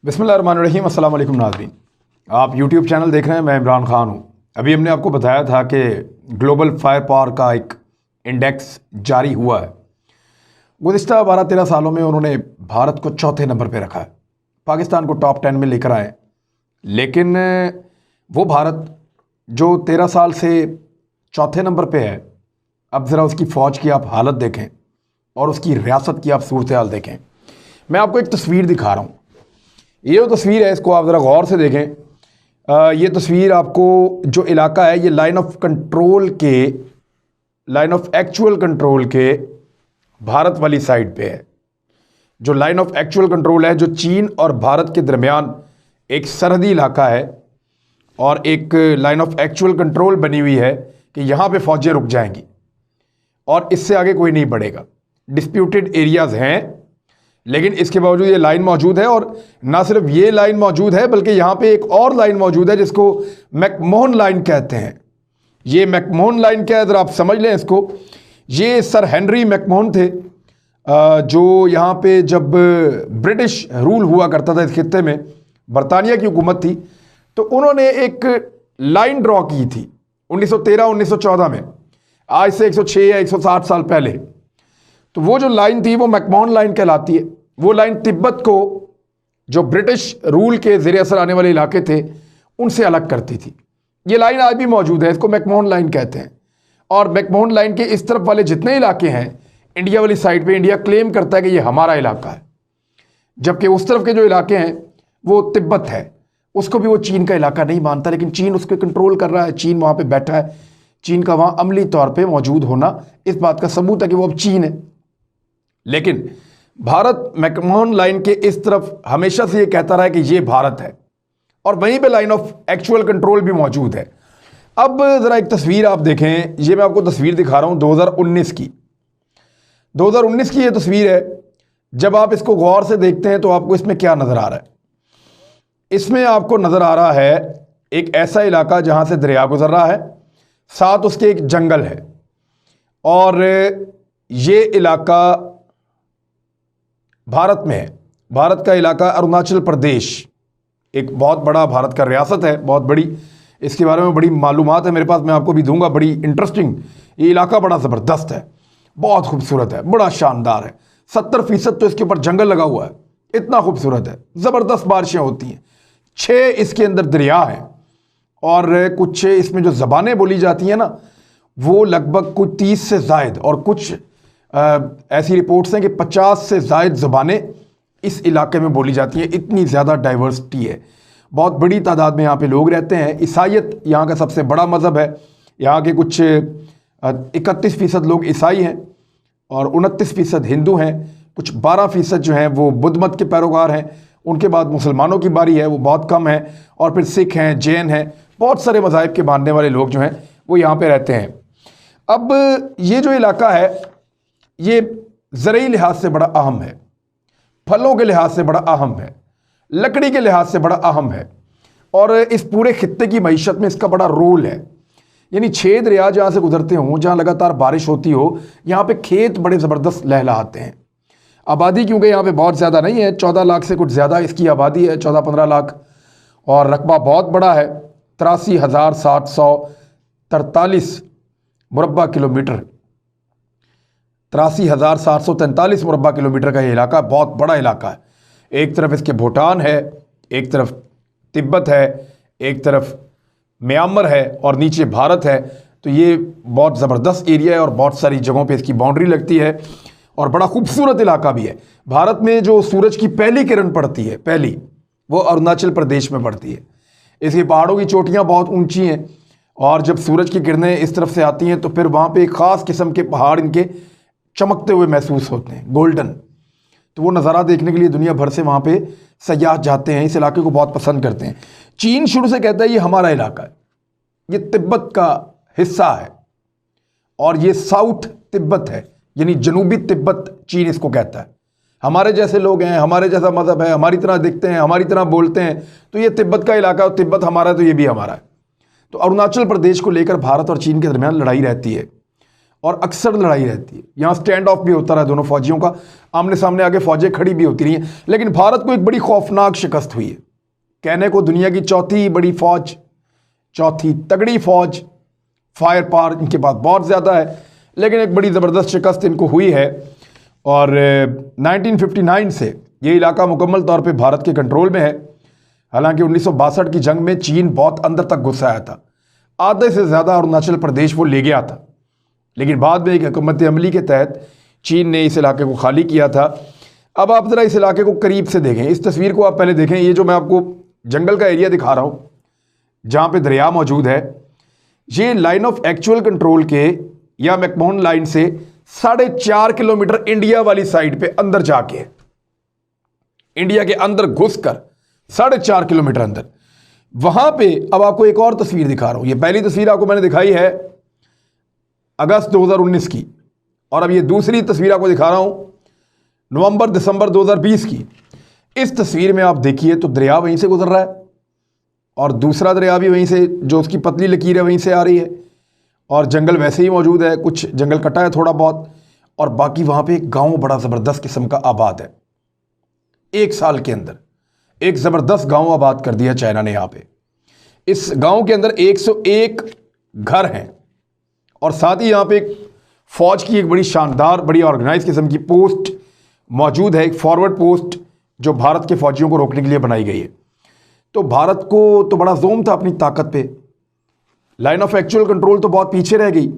बिस्मिल्लाहिर्रहमानिर्रहीम। अस्सलाम वालेकुम नाज़रीन, आप यूट्यूब चैनल देख रहे हैं। मैं इमरान खान हूँ। अभी हमने आपको बताया था कि ग्लोबल फायर पावर का एक इंडेक्स जारी हुआ है। गुज़िश्ता 12-13 सालों में उन्होंने भारत को चौथे नंबर पे रखा है, पाकिस्तान को टॉप 10 में लेकर आए। लेकिन वो भारत जो 13 साल से चौथे नंबर पे है, अब ज़रा उसकी फ़ौज की आप हालत देखें और उसकी रियासत की आप सूरत हाल देखें। मैं आपको एक तस्वीर दिखा रहा हूँ। ये जो तस्वीर है इसको आप ज़रा गौर से देखें। ये तस्वीर आपको जो इलाका है ये लाइन ऑफ एक्चुअल कंट्रोल के भारत वाली साइड पे है। जो लाइन ऑफ एक्चुअल कंट्रोल है, जो चीन और भारत के दरमियान एक सरहदी इलाका है और एक लाइन ऑफ एक्चुअल कंट्रोल बनी हुई है कि यहाँ पे फ़ौजें रुक जाएंगी और इससे आगे कोई नहीं बढ़ेगा। डिस्प्यूटेड एरियाज़ हैं, लेकिन इसके बावजूद ये लाइन मौजूद है। और ना सिर्फ ये लाइन मौजूद है बल्कि यहाँ पे एक और लाइन मौजूद है जिसको मैकमोहन लाइन कहते हैं। ये मैकमोहन लाइन क्या है ज़रा आप समझ लें इसको। ये सर हेनरी मैकमोहन थे, जो यहाँ पे जब ब्रिटिश रूल हुआ करता था इस खित्ते में, बरतानिया की हुकूमत थी, तो उन्होंने एक लाइन ड्रॉ की थी 1913-1914 में, आज से 106 या 160 साल पहले। तो वो जो लाइन थी वो मैकमोहन लाइन कहलाती है। वो लाइन तिब्बत को, जो ब्रिटिश रूल के ज़ेरे असर आने वाले इलाके थे, उनसे अलग करती थी। ये लाइन आज भी मौजूद है, इसको मैकमोहन लाइन कहते हैं। और मैकमोहन लाइन के इस तरफ वाले जितने इलाके हैं इंडिया वाली साइड पे, इंडिया क्लेम करता है कि ये हमारा इलाका है, जबकि उस तरफ के जो इलाके हैं वो तिब्बत है, उसको भी वो चीन का इलाका नहीं मानता। लेकिन चीन उसको कंट्रोल कर रहा है, चीन वहाँ पर बैठा है। चीन का वहाँ अमली तौर पर मौजूद होना इस बात का सबूत है कि वो अब चीन है। लेकिन भारत मैकमोहन लाइन के इस तरफ हमेशा से ये कहता रहा है कि ये भारत है, और वहीं पे लाइन ऑफ एक्चुअल कंट्रोल भी मौजूद है। अब ज़रा एक तस्वीर आप देखें। ये मैं आपको तस्वीर दिखा रहा हूँ 2019 की। 2019 की ये तस्वीर है। जब आप इसको गौर से देखते हैं तो आपको इसमें क्या नज़र आ रहा है? इसमें आपको नज़र आ रहा है एक ऐसा इलाका जहाँ से दरिया गुजर रहा है, साथ उसके एक जंगल है, और ये इलाका भारत में है। भारत का इलाका अरुणाचल प्रदेश, एक बहुत बड़ा भारत का रियासत है, बहुत बड़ी। इसके बारे में बड़ी मालूमात है मेरे पास, मैं आपको भी दूंगा, बड़ी इंटरेस्टिंग। ये इलाका बड़ा ज़बरदस्त है, बहुत खूबसूरत है, बड़ा शानदार है। 70% तो इसके ऊपर जंगल लगा हुआ है, इतना खूबसूरत है। ज़बरदस्त बारिशें होती हैं। 6 इसके अंदर दरिया हैं, और कुछ इसमें जो ज़बानें बोली जाती हैं ना, वो लगभग कुछ 30 से ज़ायद, और कुछ ऐसी रिपोर्ट्स हैं कि 50 से ज़ायद ज़बानें इस इलाके में बोली जाती हैं। इतनी ज़्यादा डाइवर्सिटी है, बहुत बड़ी तादाद में यहाँ पे लोग रहते हैं। ईसाईयत यहाँ का सबसे बड़ा मज़हब है। यहाँ के कुछ 31% लोग ईसाई हैं और 29% हिंदू हैं। कुछ 12% जो हैं वो बुद्ध मत के पैरोकार हैं। उनके बाद मुसलमानों की बारी है, वो बहुत कम है, और फिर सिख हैं, जैन हैं, बहुत सारे मज़ाहिब के मानने वाले लोग जो हैं वो यहाँ पर रहते हैं। अब ये जो इलाका है ये ज़रूरी लिहाज से बड़ा अहम है, फलों के लिहाज से बड़ा अहम है, लकड़ी के लिहाज से बड़ा अहम है, और इस पूरे खित्ते की मईशत में इसका बड़ा रोल है। यानी 6 दरिया जहाँ से गुजरते हों, जहाँ लगातार बारिश होती हो, यहाँ पे खेत बड़े ज़बरदस्त लहलहाते हैं। आबादी क्योंकि यहाँ पे बहुत ज़्यादा नहीं है, 14 लाख से कुछ ज़्यादा इसकी आबादी है, 14-15 लाख, और रकबा बहुत बड़ा है, 83,743 मुरब्बा किलोमीटर, 83,743 मुरब्बा किलोमीटर का ये इलाका बहुत बड़ा इलाका है। एक तरफ इसके भूटान है, एक तरफ तिब्बत है, एक तरफ म्यांमार है, और नीचे भारत है। तो ये बहुत ज़बरदस्त एरिया है और बहुत सारी जगहों पे इसकी बाउंड्री लगती है, और बड़ा खूबसूरत इलाका भी है। भारत में जो सूरज की पहली किरण पड़ती है, पहली, वो अरुणाचल प्रदेश में पड़ती है। इसके पहाड़ों की चोटियाँ बहुत ऊँची हैं, और जब सूरज की किरणें इस तरफ से आती हैं तो फिर वहाँ पर एक ख़ास किस्म के पहाड़ इनके चमकते हुए महसूस होते हैं, गोल्डन। तो वो नज़ारा देखने के लिए दुनिया भर से वहाँ पे सयाह जाते हैं, इस इलाके को बहुत पसंद करते हैं। चीन शुरू से कहता है ये हमारा इलाका है, ये तिब्बत का हिस्सा है, और ये साउथ तिब्बत है, यानी जनूबी तिब्बत चीन इसको कहता है। हमारे जैसे लोग हैं, हमारे जैसा मज़हब है, हमारी तरह दिखते हैं, हमारी तरह बोलते हैं, तो ये तिब्बत का इलाका है, और तिब्बत हमारा है तो ये भी हमारा है। तो अरुणाचल प्रदेश को लेकर भारत और चीन के दरमियान लड़ाई रहती है, और अक्सर लड़ाई रहती है। यहाँ स्टैंड ऑफ भी होता रहा दोनों फौजियों का, आमने सामने आगे फौजें खड़ी भी होती रही हैं। लेकिन भारत को एक बड़ी खौफनाक शिकस्त हुई है। कहने को दुनिया की चौथी बड़ी फौज, चौथी तगड़ी फौज, फायर पावर इनके पास बहुत ज़्यादा है, लेकिन एक बड़ी ज़बरदस्त शिकस्त इनको हुई है। और 1959 से ये इलाका मुकम्मल तौर पे भारत के कंट्रोल में है। हालांकि 1962 की जंग में चीन बहुत अंदर तक घुस आया था, आधे से ज़्यादा अरुणाचल प्रदेश वो ले गया था। लेकिन बाद में एक हुकूमत अमली के तहत चीन ने इस इलाके को खाली किया था। अब आप ज़रा इस इलाके को करीब से देखें, इस तस्वीर को आप पहले देखें। ये जो मैं आपको जंगल का एरिया दिखा रहा हूँ जहाँ पे दरिया मौजूद है, ये लाइन ऑफ एक्चुअल कंट्रोल के या मैकमोहन लाइन से 4.5 किलोमीटर इंडिया वाली साइड पे अंदर जाके, इंडिया के अंदर घुसकर 4.5 किलोमीटर अंदर, वहां पे अब आपको एक और तस्वीर दिखा रहा हूं। ये पहली तस्वीर आपको मैंने दिखाई है अगस्त 2019 की, और अब ये दूसरी तस्वीर आपको दिखा रहा हूं नवंबर दिसंबर 2020 की। इस तस्वीर में आप देखिए तो दरिया वहीं से गुजर रहा है और दूसरा दरिया भी वहीं से, जो उसकी पतली लकीर है वहीं से आ रही है, और जंगल वैसे ही मौजूद है, कुछ जंगल कटा है थोड़ा बहुत, और बाकी वहाँ पे एक गांव बड़ा ज़बरदस्त किस्म का आबाद है। एक साल के अंदर एक ज़बरदस्त गांव आबाद कर दिया चाइना ने यहाँ पे। इस गांव के अंदर 101 घर हैं और साथ ही यहाँ पे एक फ़ौज की एक बड़ी शानदार, बड़ी ऑर्गेनाइज किस्म की पोस्ट मौजूद है, एक फॉरवर्ड पोस्ट जो भारत के फ़ौजियों को रोकने के लिए बनाई गई है। तो भारत को तो बड़ा जोम था अपनी ताकत पे, लाइन ऑफ एक्चुअल कंट्रोल तो बहुत पीछे रह गई,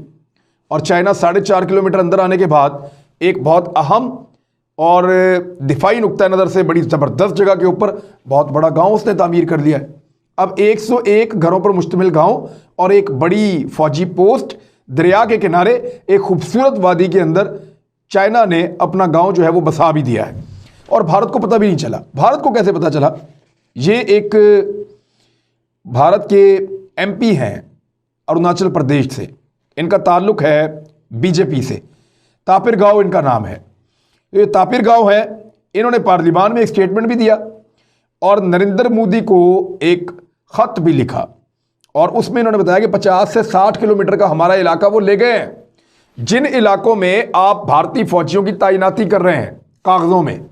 और चाइना 4.5 किलोमीटर अंदर आने के बाद एक बहुत अहम और दिफाई नुक्ता नज़र से बड़ी ज़बरदस्त जगह के ऊपर बहुत बड़ा गांव उसने तामीर कर लिया है। अब 101 घरों पर मुश्तमिल गांव और एक बड़ी फौजी पोस्ट दरिया के किनारे एक खूबसूरत वादी के अंदर चाइना ने अपना गांव जो है वो बसा भी दिया है, और भारत को पता भी नहीं चला। भारत को कैसे पता चला? ये एक भारत के एमपी हैं अरुणाचल प्रदेश से, इनका ताल्लुक है बीजेपी से, तापिर गांव इनका नाम है। ये तापिर गांव है, इन्होंने पार्लियामान में एक स्टेटमेंट भी दिया और नरेंद्र मोदी को एक खत भी लिखा, और उसमें इन्होंने बताया कि 50 से 60 किलोमीटर का हमारा इलाका वो ले गए हैं, जिन इलाकों में आप भारतीय फौजियों की तैनाती कर रहे हैं, कागजों में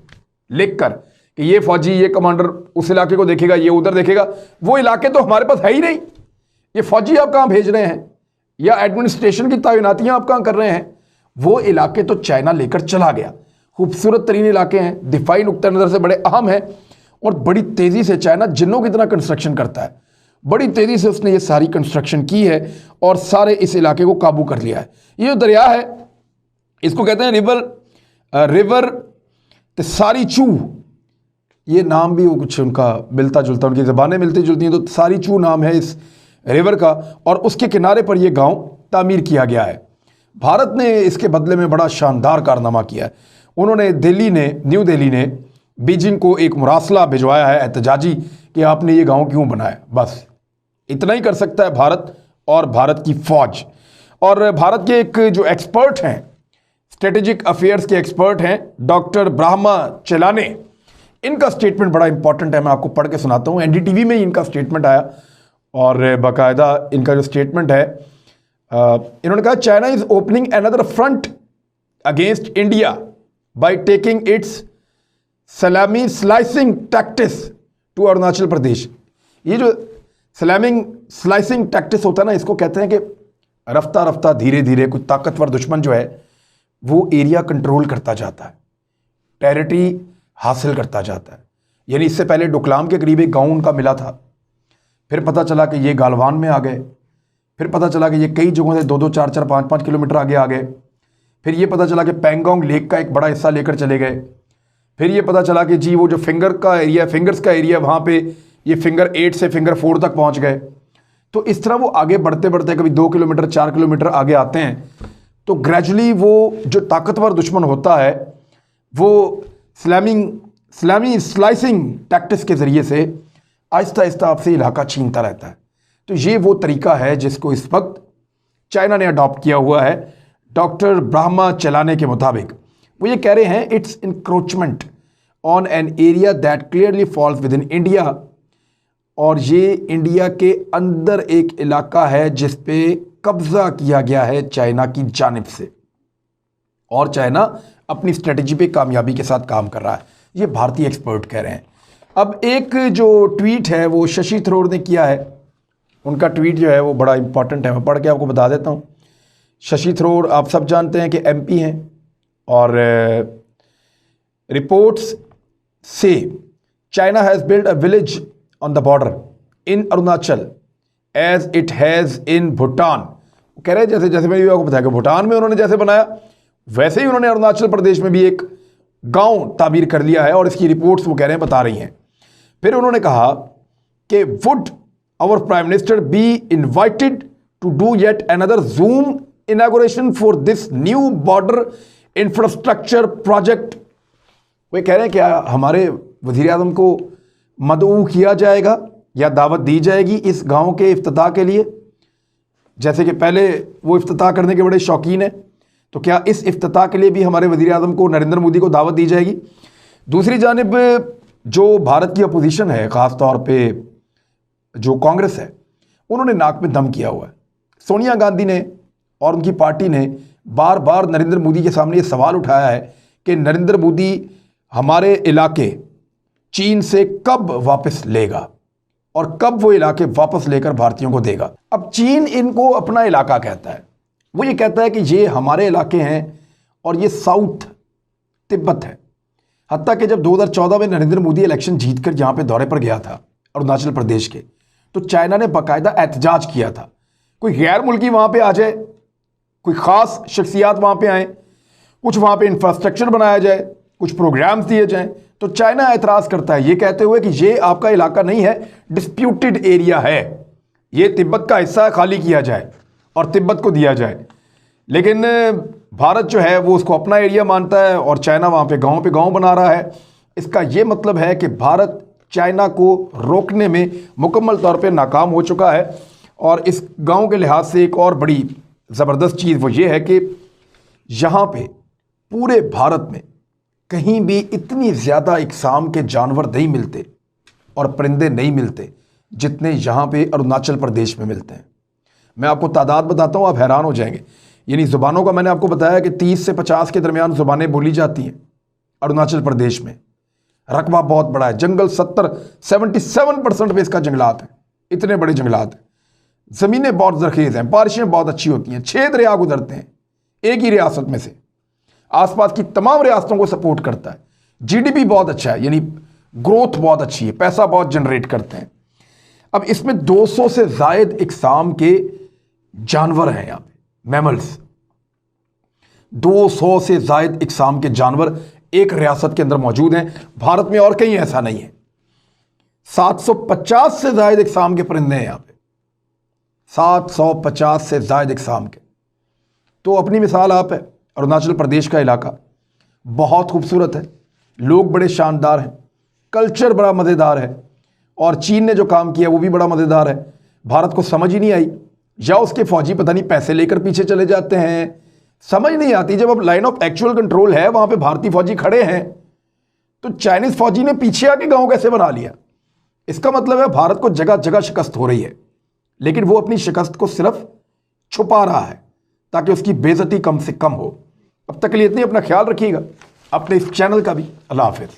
लिखकर कि ये फौजी, ये कमांडर उस इलाके को देखेगा, ये उधर देखेगा, वो इलाके तो हमारे पास है ही नहीं। ये फौजी आप कहाँ भेज रहे हैं या एडमिनिस्ट्रेशन की तैनातियां आप कहाँ कर रहे हैं? वो इलाके तो चाइना लेकर चला गया। खूबसूरत तरीन इलाके हैं, दिफाई नुक्ता नज़र से बड़े अहम हैं, और बड़ी तेज़ी से चाइना जिन्नों की तरह कंस्ट्रक्शन करता है, बड़ी तेज़ी से उसने ये सारी कंस्ट्रक्शन की है और सारे इस इलाके को काबू कर लिया है। ये जो दरिया है इसको कहते हैं रिवर सारी चू, ये नाम भी वो कुछ उनका मिलता जुलता, उनकी ज़बानें मिलती जुलती हैं, तो सारी चू नाम है इस रिवर का, और उसके किनारे पर यह गांव तामीर किया गया है। भारत ने इसके बदले में बड़ा शानदार कारनामा किया है। उन्होंने न्यू दिल्ली ने बीजिंग को एक मुरासला भिजवाया है एहतजाजी कि आपने ये गांव क्यों बनाया। बस इतना ही कर सकता है भारत और भारत की फ़ौज। और भारत के एक जो एक्सपर्ट हैं, स्ट्रेटेजिक अफेयर्स के एक्सपर्ट हैं, डॉक्टर ब्रह्मा चेलाने, इनका स्टेटमेंट बड़ा इंपॉर्टेंट है, मैं आपको पढ़ के सुनाता हूँ। एनडीटीवी में ही इनका स्टेटमेंट आया और बाकायदा इनका जो स्टेटमेंट है, इन्होंने कहा China is opening another front against India by taking it's सलामी slicing tactics to Arunachal Pradesh. ये जो स्लाइसिंग टैक्टिस होता है ना, इसको कहते हैं कि रफ्ता रफ्ता धीरे धीरे कोई ताकतवर दुश्मन जो है वो एरिया कंट्रोल करता जाता है, टेरिटरी हासिल करता जाता है। यानी इससे पहले डोकलाम के करीब एक गांव उनका मिला था, फिर पता चला कि ये गालवान में आ गए, फिर पता चला कि ये कई जगहों से 2-2, 4-4, 5-5 किलोमीटर आगे आ गए, फिर ये पता चला कि पैंगोंग लेक का एक बड़ा हिस्सा लेकर चले गए, फिर ये पता चला कि जी वो जो फिंगर्स का एरिया वहाँ पे ये फिंगर 8 से फिंगर 4 तक पहुँच गए। तो इस तरह वो आगे बढ़ते बढ़ते कभी 2 किलोमीटर 4 किलोमीटर आगे आते हैं। तो ग्रेजुअली वो जो ताकतवर दुश्मन होता है वो स्लाइसिंग टैक्टिस के ज़रिए से आहिस्ता आहिस्ता आपसे इलाका छीनता रहता है। तो ये वो तरीका है जिसको इस वक्त चाइना ने अडॉप्ट किया हुआ है। डॉक्टर ब्रह्मा चलाने के मुताबिक वो ये कह रहे हैं it's encroachment on an area that clearly falls within India, और ये इंडिया के अंदर एक इलाका है जिस पे कब्जा किया गया है चाइना की जानिब से और चाइना अपनी स्ट्रेटजी पे कामयाबी के साथ काम कर रहा है, ये भारतीय एक्सपर्ट कह रहे हैं। अब एक जो ट्वीट है वो शशि थरूर ने किया है, उनका ट्वीट जो है वो बड़ा इंपॉर्टेंट है, मैं पढ़ के आपको बता देता हूँ। शशि थरूर आप सब जानते हैं कि एमपी हैं और रिपोर्ट्स से China has build a village on the border in Arunachal as it has in Bhutan. कह रहे हैं जैसे जैसे मैंने आपको बताया कि भूटान में उन्होंने जैसे बनाया वैसे ही उन्होंने अरुणाचल प्रदेश में भी एक गांव ताबीर कर लिया है और इसकी रिपोर्ट्स वो कह रहे हैं बता रही हैं। फिर उन्होंने कहा कि would our prime minister be invited to do yet another Zoom inauguration for this new border infrastructure project. वे कह रहे हैं क्या हमारे वज़ीर आज़म को मदऊ किया जाएगा या दावत दी जाएगी इस गांव के इफ्तिताह के लिए, जैसे कि पहले वो इफ्तिताह करने के बड़े शौकीन हैं, तो क्या इस इफ्तिताह के लिए भी हमारे वज़ीर आज़म को नरेंद्र मोदी को दावत दी जाएगी। दूसरी जानिब जो भारत की अपोजिशन है, ख़ास तौर पे जो कांग्रेस है, उन्होंने नाक में दम किया हुआ है। सोनिया गांधी ने और उनकी पार्टी ने बार बार नरेंद्र मोदी के सामने ये सवाल उठाया है कि नरेंद्र मोदी हमारे इलाके चीन से कब वापस लेगा और कब वो इलाके वापस लेकर भारतीयों को देगा। अब चीन इनको अपना इलाका कहता है, वो ये कहता है कि ये हमारे इलाके हैं और ये साउथ तिब्बत है। हत्ता कि जब 2014 में नरेंद्र मोदी इलेक्शन जीतकर यहाँ पे दौरे पर गया था अरुणाचल प्रदेश के, तो चाइना ने बाकायदा एहतजाज किया था, कोई गैर मुल्की वहाँ पे आ जाए, कोई ख़ास शख्सियात वहाँ पे आए, कुछ वहाँ पे इंफ्रास्ट्रक्चर बनाया जाए, कुछ प्रोग्राम्स दिए जाएं, तो चाइना एतराज़ करता है ये कहते हुए कि ये आपका इलाका नहीं है, डिस्प्यूटेड एरिया है, ये तिब्बत का हिस्सा खाली किया जाए और तिब्बत को दिया जाए। लेकिन भारत जो है वो उसको अपना एरिया मानता है और चाइना वहाँ पे गांव बना रहा है। इसका ये मतलब है कि भारत चाइना को रोकने में मुकम्मल तौर पे नाकाम हो चुका है। और इस गांव के लिहाज से एक और बड़ी ज़बरदस्त चीज़ वो ये है कि यहाँ पे पूरे भारत में कहीं भी इतनी ज़्यादा इकसाम के जानवर नहीं मिलते और परिंदे नहीं मिलते जितने यहाँ पे अरुणाचल प्रदेश में मिलते हैं। मैं आपको तादाद बताता हूँ, आप हैरान हो जाएंगे। यानी ज़ुबानों का मैंने आपको बताया कि 30 से 50 के दरमियान ज़ुबानें बोली जाती हैं अरुणाचल प्रदेश में। रकबा बहुत बड़ा है, जंगल 77% पे इसका जंगलात है, इतने बड़े जंगलात हैं। ज़मीनें बहुत ज़रखेज़ हैं, बारिशें बहुत अच्छी होती हैं, 6 दरिया गुजरते हैं एक ही रियासत में से, आसपास की तमाम रियासतों को सपोर्ट करता है। जीडीपी बहुत अच्छा है, यानी ग्रोथ बहुत अच्छी है, पैसा बहुत जनरेट करते हैं। अब इसमें 200 से ज़ायद इकसाम के जानवर हैं, यहाँ पे मैमल्स, 200 से ज़ायद इकसाम के जानवर एक रियासत के अंदर मौजूद हैं। भारत में और कहीं ऐसा नहीं है। 750 से ज़ायद इकसाम के परिंदे हैं यहाँ पे, 750 से ज़ायद इकसाम के। तो अपनी मिसाल आप है, अरुणाचल प्रदेश का इलाका बहुत खूबसूरत है, लोग बड़े शानदार हैं, कल्चर बड़ा मज़ेदार है और चीन ने जो काम किया वो भी बड़ा मज़ेदार है। भारत को समझ ही नहीं आई, या उसके फौजी पता नहीं पैसे लेकर पीछे चले जाते हैं, समझ नहीं आती। जब अब लाइन ऑफ एक्चुअल कंट्रोल है, वहाँ पे भारतीय फौजी खड़े हैं, तो चाइनीज़ फौजी ने पीछे आके गाँव कैसे बना लिया। इसका मतलब है भारत को जगह जगह शिकस्त हो रही है, लेकिन वो अपनी शिकस्त को सिर्फ छुपा रहा है ताकि उसकी बेइज्जती कम से कम हो। अब तक के लिए इतनी, अपना ख्याल रखिएगा, अपने इस चैनल का भी। अल्लाह हाफिज़।